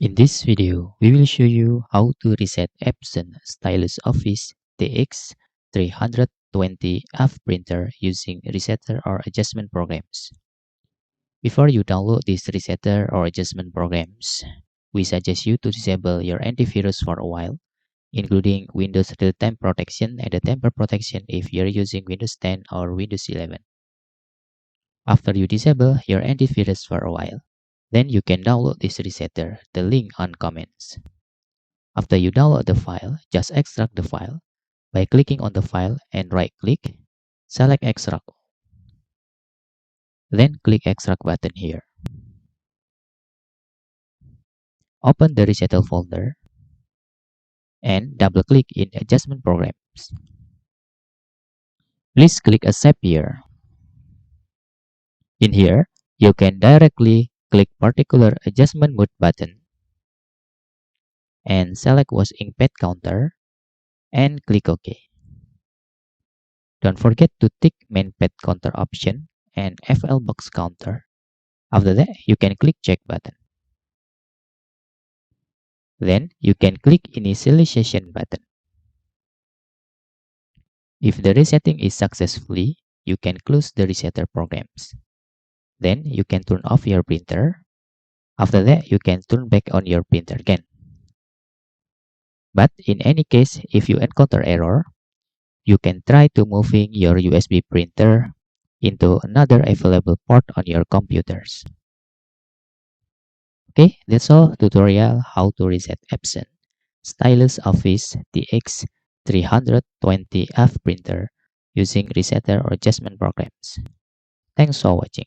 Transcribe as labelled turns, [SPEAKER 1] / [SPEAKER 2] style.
[SPEAKER 1] In this video, we will show you how to reset Epson Stylus Office TX320F printer using resetter or adjustment programs. Before you download these resetter or adjustment programs, we suggest you to disable your antivirus for a while, including Windows Real-Time Protection and the Tamper Protection if you're using Windows 10 or Windows 11. After you disable your antivirus for a while, then you can download this resetter, the link on comments. After you download the file, just extract the file by clicking on the file and right-click, select Extract. Then click Extract button here. Open the resettle folder and double-click in Adjustment Programs. Please click Accept here. In here, you can directly click particular adjustment mode button and select Was Ink Pad Counter and click OK. Don't forget to tick Main Pad Counter option and FL Box Counter. After that, you can click Check button. Then you can click Initialization button. If the resetting is successfully, you can close the resetter programs. Then you can turn off your printer. After that, you can turn back on your printer again. But in any case, if you encounter error, you can try to moving your USB printer into another available port on your computers. Okay, that's all tutorial how to reset Epson Stylus Office TX320F printer using resetter or adjustment programs. Thanks for watching.